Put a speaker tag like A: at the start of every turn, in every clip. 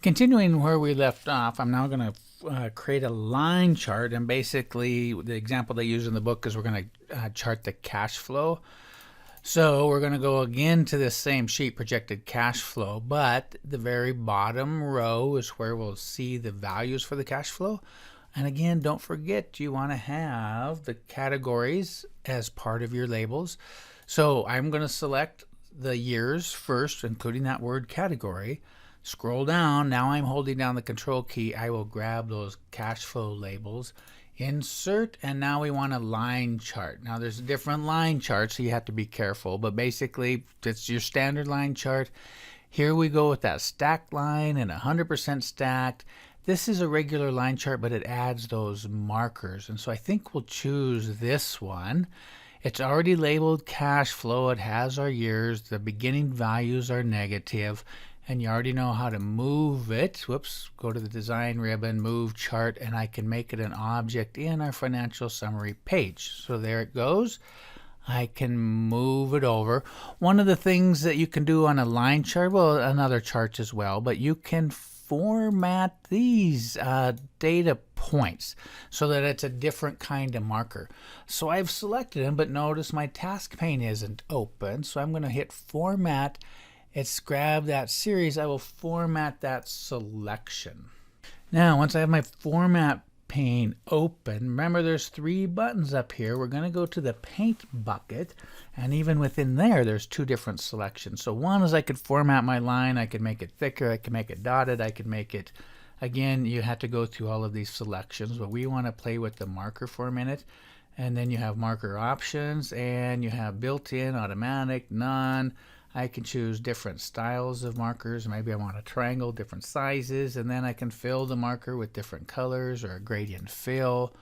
A: Continuing where we left off, I'm now going to create a line chart, and basically the example they use in the book is we're going to chart the cash flow. So we're going to go again to this same sheet, projected cash flow, but the very bottom row is where we'll see the values for the cash flow. And again, don't forget you want to have the categories as part of your labels. So I'm going to select the years first, including that word category. Scroll down. Now I'm holding down the control key. I will grab those cash flow labels, insert, and now we want a line chart. Now there's different line charts, so you have to be careful, but basically it's your standard line chart. Here we go with that stacked line and 100% stacked. This is a regular line chart, but it adds those markers, and so I think we'll choose this one. It's already labeled cash flow. It has our years. The beginning values are negative, and you already know how to move it. Whoops, go to the design ribbon, move chart, and I can make it an object in our financial summary page. So there it goes. I can move it over. One of the things that you can do on a line chart, well, another chart as well, but you can format these data points so that it's a different kind of marker. So I've selected them, but notice my task pane isn't open. So I'm going to hit format. It's grab that series. I will format that selection. Now, once I have my format pane open, remember there's 3 buttons up here. We're going to go to the paint bucket, and even within there, there's 2 different selections. So one is I could format my line. I could make it thicker. I could make it dotted. I could make it, again, you have to go through all of these selections, but we want to play with the marker for a minute. And then you have marker options, and you have built-in, automatic, none. I can choose different styles of markers. Maybe I want a triangle, different sizes, and then I can fill the marker with different colors, or a gradient fill,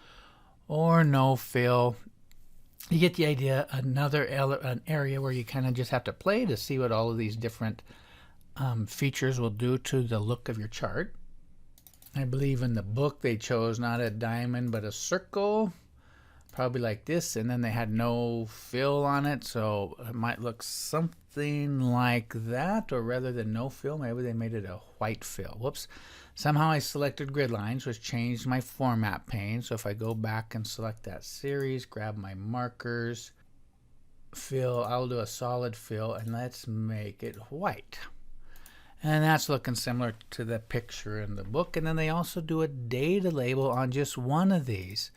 A: or no fill. You get the idea. An area where you kind of just have to play to see what all of these different features will do to the look of your chart. I believe in the book they chose not a diamond but a circle, probably like this, and then they had no fill on it, so it might look something like that, or rather than no fill, maybe they made it a white fill. Whoops. Somehow I selected grid lines, which changed my format pane. So if I go back and select that series, grab my markers, fill, I'll do a solid fill, and let's make it white. And that's looking similar to the picture in the book. And then they also do a data label on just one of these.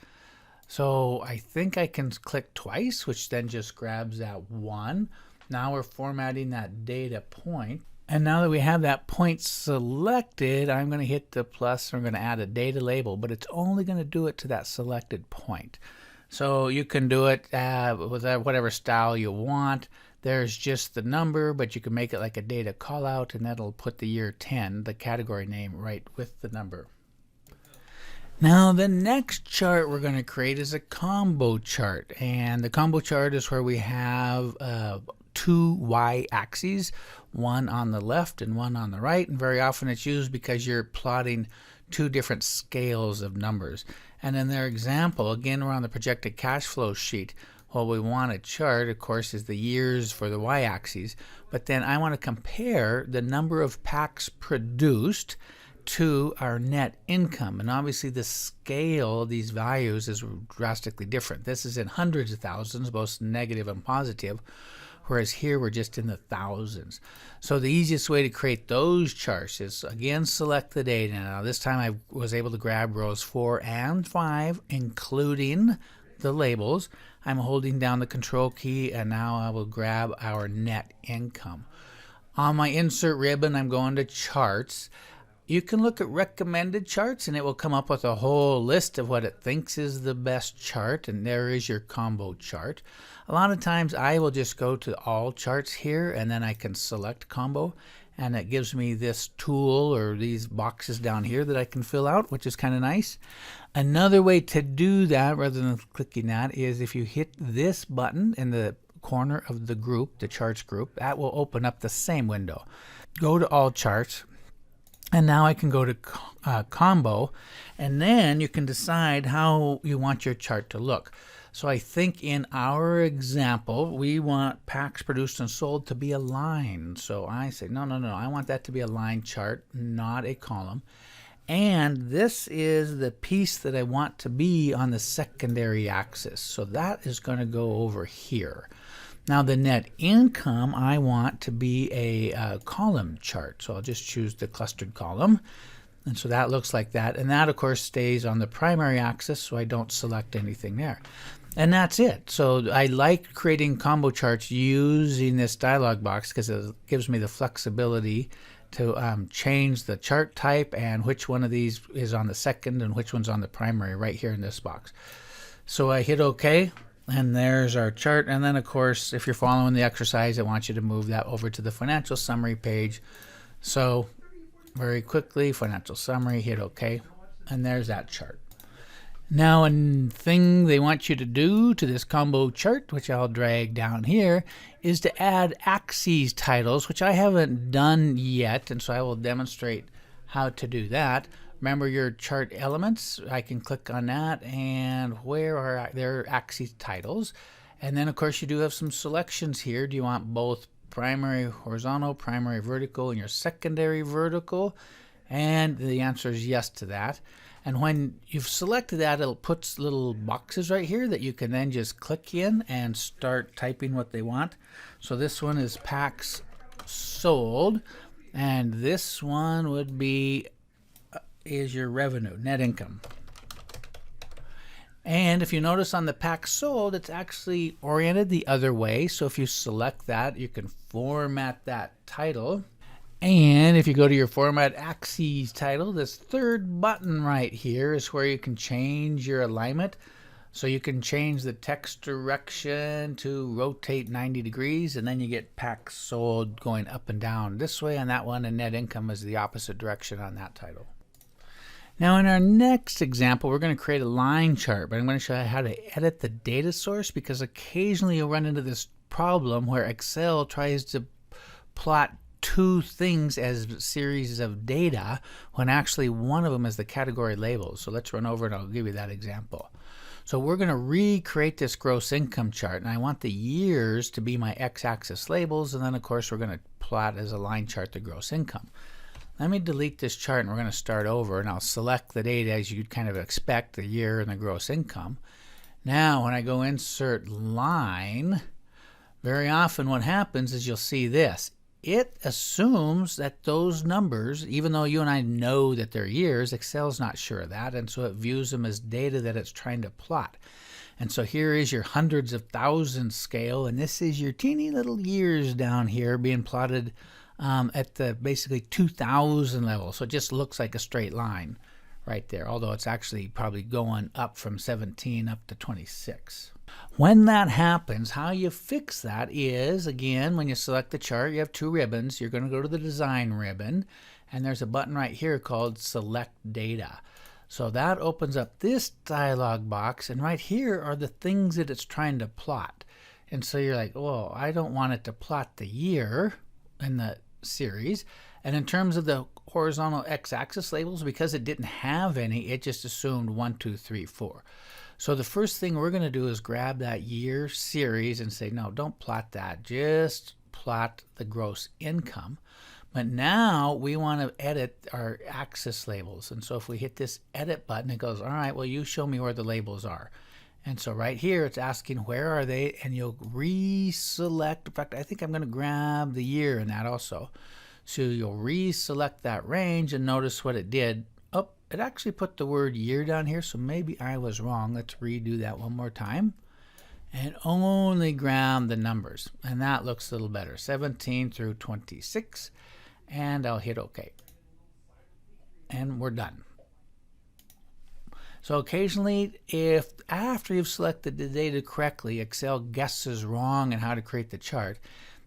A: So I think I can click twice, which then just grabs that one. Now we're formatting that data point. And now that we have that point selected, I'm going to hit the plus. I'm going to add a data label, but it's only going to do it to that selected point. So you can do it with whatever style you want. There's just the number, but you can make it like a data callout, and that'll put the year 10, the category name, right with the number. Now the next chart we're going to create is a combo chart, and the combo chart is where we have 2 y-axes, one on the left and one on the right, and very often it's used because you're plotting 2 different scales of numbers. And in their example, again, we're on the projected cash flow sheet. What we want to chart, of course, is the years for the y-axis, but then I want to compare the number of packs produced to our net income, and obviously the scale of these values is drastically different. This is in hundreds of thousands, both negative and positive, whereas here we're just in the thousands. So the easiest way to create those charts is, again, select the data. Now this time I was able to grab rows 4 and 5, including the labels. I'm holding down the control key, and now I will grab our net income. On my insert ribbon, I'm going to charts. You can look at recommended charts, and it will come up with a whole list of what it thinks is the best chart, and there is your combo chart. A lot of times I will just go to all charts here, and then I can select combo, and it gives me this tool or these boxes down here that I can fill out, which is kind of nice. Another way to do that, rather than clicking that, is if you hit this button in the corner of the group, the charts group, that will open up the same window. Go to all charts. And now I can go to combo, and then you can decide how you want your chart to look. So I think in our example, we want packs produced and sold to be a line. So I say, no, I want that to be a line chart, not a column. And this is the piece that I want to be on the secondary axis. So that is going to go over here. Now the net income I want to be a column chart. So I'll just choose the clustered column. And so that looks like that. And that, of course, stays on the primary axis, so I don't select anything there. And that's it. So I like creating combo charts using this dialog box because it gives me the flexibility to change the chart type and which one of these is on the second and which one's on the primary right here in this box. So I hit OK, and there's our chart. And then, of course, if you're following the exercise, I want you to move that over to the financial summary page. So very quickly, financial summary, hit OK, and there's that chart. Now, a thing they want you to do to this combo chart, which I'll drag down here, is to add axes titles, which I haven't done yet, and so I will demonstrate how to do that. Remember your chart elements, I can click on that, and where are their axes titles? And then, of course, you do have some selections here. Do you want both primary horizontal, primary vertical, and your secondary vertical? And the answer is yes to that. And when you've selected that, it'll put little boxes right here that you can then just click in and start typing what they want. So this one is packs sold, and this one would be is your revenue, net income. And if you notice on the pack sold, it's actually oriented the other way. So if you select that, you can format that title. And if you go to your format axes title, this third button right here is where you can change your alignment. So you can change the text direction to rotate 90 degrees, and then you get packs sold going up and down this way on that one, and net income is the opposite direction on that title. Now in our next example, we're going to create a line chart, but I'm going to show you how to edit the data source, because occasionally you'll run into this problem where Excel tries to plot two things as series of data when actually one of them is the category labels. So let's run over and I'll give you that example. So we're going to recreate this gross income chart, and I want the years to be my x-axis labels, and then of course we're going to plot as a line chart the gross income. Let me delete this chart and we're going to start over, and I'll select the data as you'd kind of expect, the year and the gross income. Now when I go insert line, very often what happens is you'll see this. It assumes that those numbers, even though you and I know that they're years, Excel's not sure of that, and so it views them as data that it's trying to plot. And so here is your hundreds of thousands scale, and this is your teeny little years down here being plotted at the basically 2000 level. So it just looks like a straight line right there, although it's actually probably going up from 17 up to 26. When that happens, how you fix that is, again, when you select the chart, you have two ribbons. You're going to go to the design ribbon, and there's a button right here called select data. So that opens up this dialog box, and right here are the things that it's trying to plot. And so you're like, oh, I don't want it to plot the year in the series. And in terms of the horizontal x-axis labels, because it didn't have any, it just assumed 1, 2, 3, 4. So the first thing we're going to do is grab that year series and say, no, don't plot that. Just plot the gross income. But now we want to edit our axis labels. And so if we hit this edit button, it goes, all right, well, you show me where the labels are. And so right here, it's asking where are they, and you'll reselect. In fact, I think I'm going to grab the year in that also. So you'll reselect that range, and notice what it did. Oh, it actually put the word year down here, so maybe I was wrong. Let's redo that one more time. And only grab the numbers. And that looks a little better, 17 through 26. And I'll hit OK. And we're done. So occasionally, if after you've selected the data correctly, Excel guesses wrong in how to create the chart,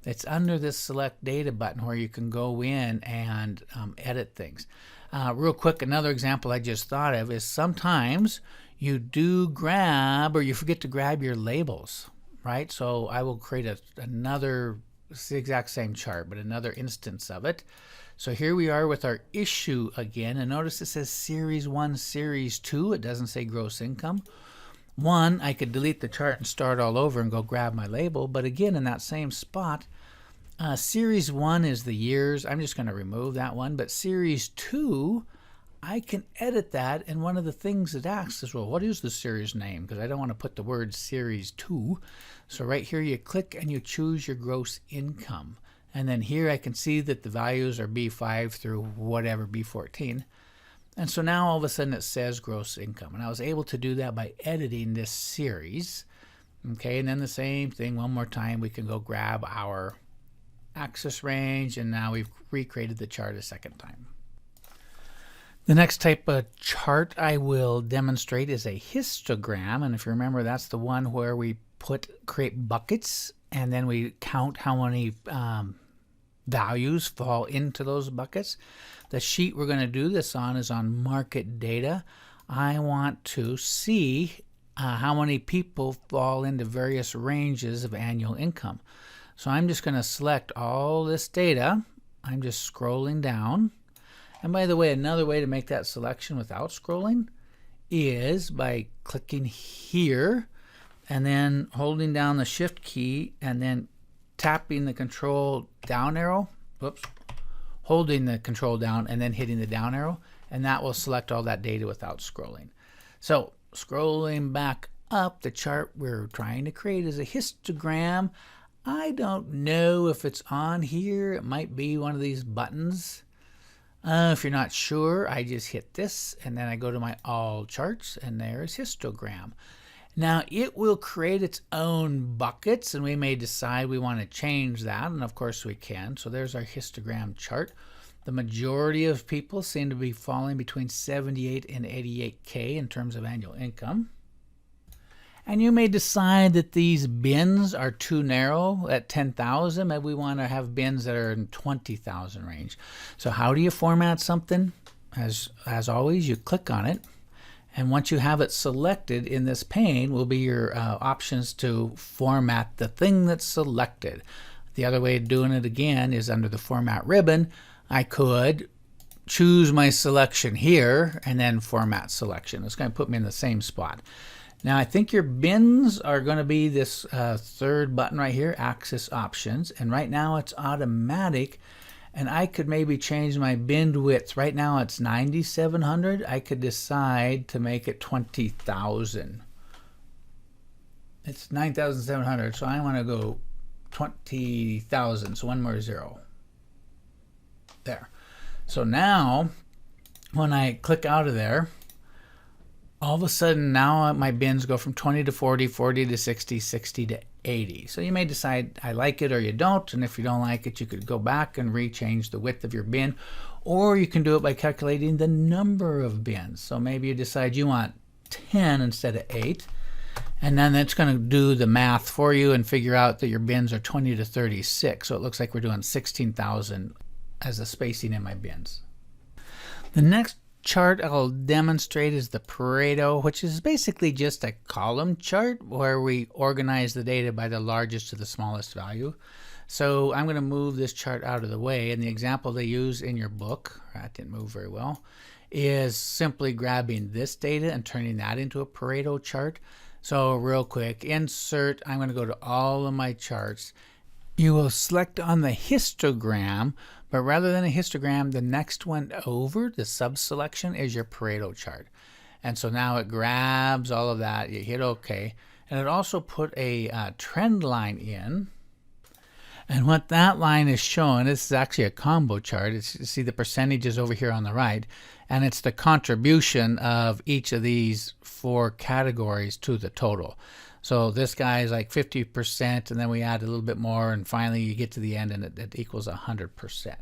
A: it's under this select data button where you can go in and edit things. Real quick, another example I just thought of is sometimes you do grab, or you forget to grab your labels, right? So I will create another, it's the exact same chart, but another instance of it. So here we are with our issue again, and notice it says Series 1, Series 2. It doesn't say gross income. One, I could delete the chart and start all over and go grab my label, but again, in that same spot, Series 1 is the years. I'm just going to remove that one, but Series 2, I can edit that, and one of the things it asks is, well, what is the series name? Because I don't want to put the word Series 2. So right here you click and you choose your gross income. And then here I can see that the values are B5 through whatever, B14. And so now all of a sudden it says gross income. And I was able to do that by editing this series. Okay, and then the same thing one more time. We can go grab our axis range, and now we've recreated the chart a second time. The next type of chart I will demonstrate is a histogram. And if you remember, that's the one where we create buckets, and then we count how many values fall into those buckets. The sheet we're going to do this on is on market data. I want to see how many people fall into various ranges of annual income. So I'm just going to select all this data. I'm just scrolling down. And by the way, another way to make that selection without scrolling is by clicking here and then holding down the shift key and then tapping the control down arrow, holding the control down and then hitting the down arrow, and that will select all that data without scrolling. So scrolling back up, the chart we're trying to create is a histogram. I don't know if it's on here. It might be one of these buttons. If you're not sure, I just hit this and then I go to my all charts, and there's histogram. Now it will create its own buckets, and we may decide we want to change that, and of course we can. So there's our histogram chart. The majority of people seem to be falling between 78 and 88K in terms of annual income. And you may decide that these bins are too narrow at 10,000. Maybe we want to have bins that are in 20,000 range. So how do you format something? As always, you click on it. And once you have it selected, in this pane will be your options to format the thing that's selected. The other way of doing it again is under the format ribbon. I could choose my selection here and then format selection. It's going to put me in the same spot. Now I think your bins are going to be this third button right here, axis options, and right now it's automatic, and I could maybe change my bin width. Right now it's 9,700. I could decide to make it 20,000. It's 9,700, so I want to go 20,000, so one more zero. There. So now when I click out of there, all of a sudden now my bins go from 20 to 40, 40 to 60, 60 to 80. So you may decide I like it or you don't, and if you don't like it, you could go back and rechange the width of your bin, or you can do it by calculating the number of bins. So maybe you decide you want 10 instead of 8, and then it's going to do the math for you and figure out that your bins are 20 to 36. So it looks like we're doing 16,000 as the spacing in my bins. The next chart I'll demonstrate is the Pareto, which is basically just a column chart where we organize the data by the largest to the smallest value. So I'm going to move this chart out of the way, and the example they use in your book, that didn't move very well, is simply grabbing this data and turning that into a Pareto chart. So real quick, insert, I'm going to go to all of my charts. You will select on the histogram, but rather than a histogram, the next one over, the sub-selection, is your Pareto chart. And so now it grabs all of that, you hit OK, and it also put a trend line in. And what that line is showing, this is actually a combo chart. It's, you see the percentages over here on the right, and it's the contribution of each of these 4 categories to the total. So this guy is like 50%, and then we add a little bit more, and finally you get to the end and it equals 100%.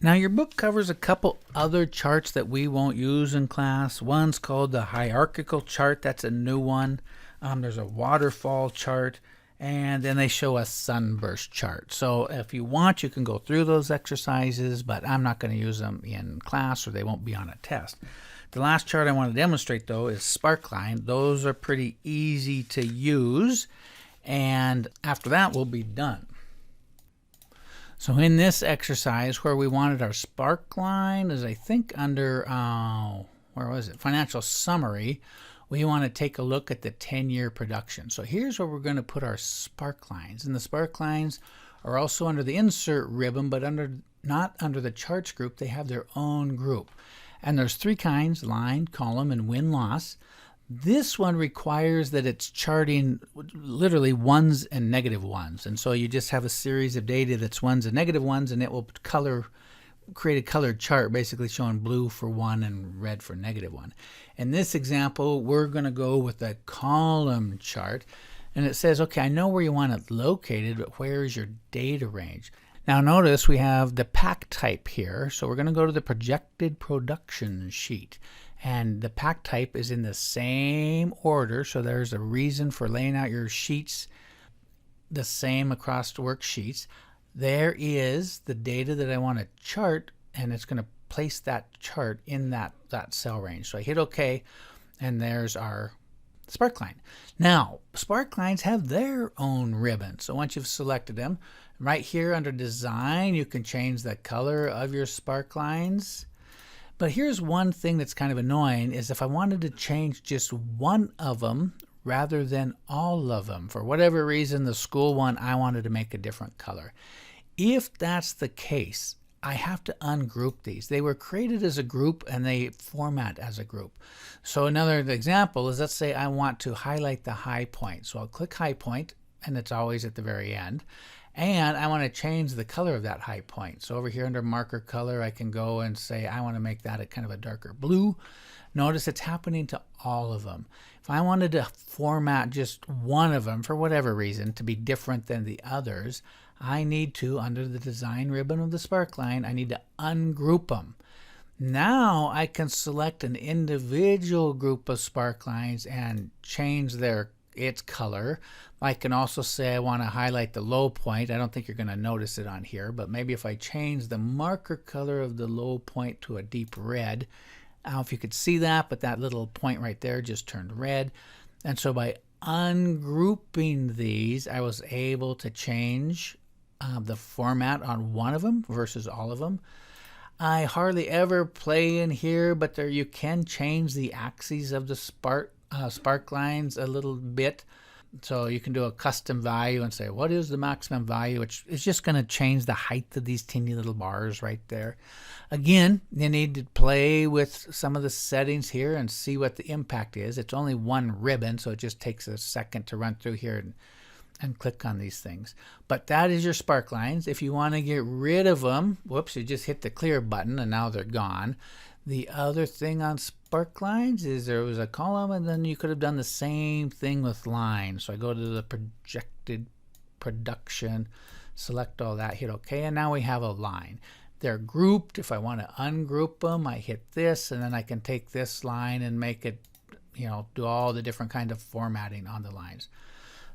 A: Now your book covers a couple other charts that we won't use in class. One's called the hierarchical chart. That's a new one. There's a waterfall chart, and then they show a sunburst chart. So if you want, you can go through those exercises, but I'm not going to use them in class or they won't be on a test. The last chart I want to demonstrate, though, is Sparkline. Those are pretty easy to use, and after that, we'll be done. So in this exercise, where we wanted our Sparkline is, I think, under, where was it? Financial Summary. we want to take a look at the 10-year production. So here's where we're going to put our sparklines. And the sparklines are also under the insert ribbon, but not under the charts group. They have their own group. And there's three kinds: line, column, and win-loss. This one requires that it's charting literally ones and negative ones. And so you just have a series of data that's ones and negative ones, and it will create a colored chart basically showing blue for one and red for negative one. In this example, we're going to go with a column chart. And it says, okay, I know where you want it located, but where is your data range? Now notice we have the pack type here. So we're going to go to the projected production sheet. And the pack type is in the same order. So there's a reason for laying out your sheets the same across the worksheets. There is the data that I want to chart, and it's going to place that chart in that cell range. So I hit OK, and there's our sparkline. Now, sparklines have their own ribbon. So once you've selected them, right here under Design, you can change the color of your sparklines. But here's one thing that's kind of annoying, is if I wanted to change just one of them rather than all of them, for whatever reason, the school one, I wanted to make a different color. If that's the case, I have to ungroup these. They were created as a group and they format as a group. So another example is, let's say I want to highlight the high point. So I'll click high point, and it's always at the very end. And I want to change the color of that high point. So over here under marker color, I can go and say I want to make that a kind of a darker blue. Notice it's happening to all of them. If I wanted to format just one of them for whatever reason to be different than the others, I need to, under the design ribbon of the sparkline, I need to ungroup them. Now I can select an individual group of sparklines and change its color. I can also say I want to highlight the low point. I don't think you're going to notice it on here, but maybe if I change the marker color of the low point to a deep red, I don't know if you could see that, but that little point right there just turned red. And so by ungrouping these, I was able to change the format on one of them versus all of them. I hardly ever play in here, but there you can change the axes of the sparklines a little bit. So you can do a custom value and say, what is the maximum value? Which is just going to change the height of these teeny little bars right there. Again, you need to play with some of the settings here and see what the impact is. It's only one ribbon, so it just takes a second to run through here and click on these things. But that is your sparklines. If you want to get rid of them, whoops, you just hit the clear button and now they're gone. The other thing on sparklines is there was a column, and then you could have done the same thing with lines. So I go to the projected production, select all that, hit OK, and now we have a line. They're grouped. If I want to ungroup them, I hit this, and then I can take this line and make it, do all the different kind of formatting on the lines.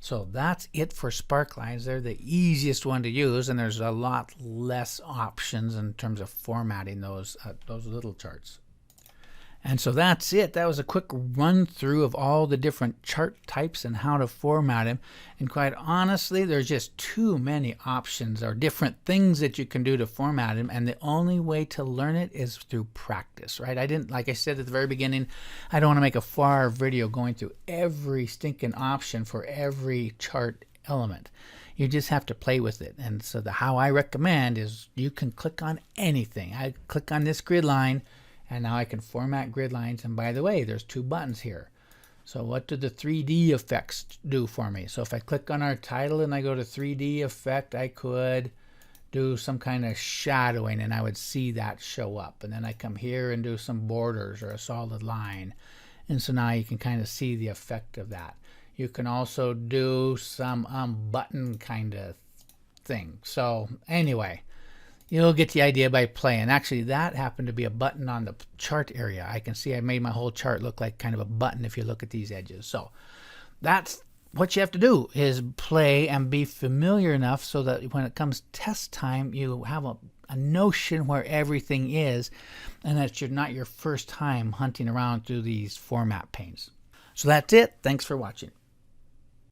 A: So that's it for sparklines. They're the easiest one to use, and there's a lot less options in terms of formatting those little charts. And so that's it. That was a quick run through of all the different chart types and how to format them. And quite honestly, there's just too many options or different things that you can do to format them. And the only way to learn it is through practice, right? Like I said at the very beginning, I don't want to make a 4-hour video going through every stinking option for every chart element. You just have to play with it. And so how I recommend is you can click on anything. I click on this grid line, and now I can format grid lines. And by the way, there's 2 buttons here. So what do the 3D effects do for me? So if I click on our title and I go to 3D effect, I could do some kind of shadowing and I would see that show up. And then I come here and do some borders or a solid line. And so now you can kind of see the effect of that. You can also do some button kind of thing. So anyway, you'll get the idea by playing. Actually, that happened to be a button on the chart area. I can see I made my whole chart look like kind of a button if you look at these edges. So that's what you have to do, is play and be familiar enough so that when it comes test time, you have a notion where everything is, and that you're not your first time hunting around through these format panes. So that's it. Thanks for watching.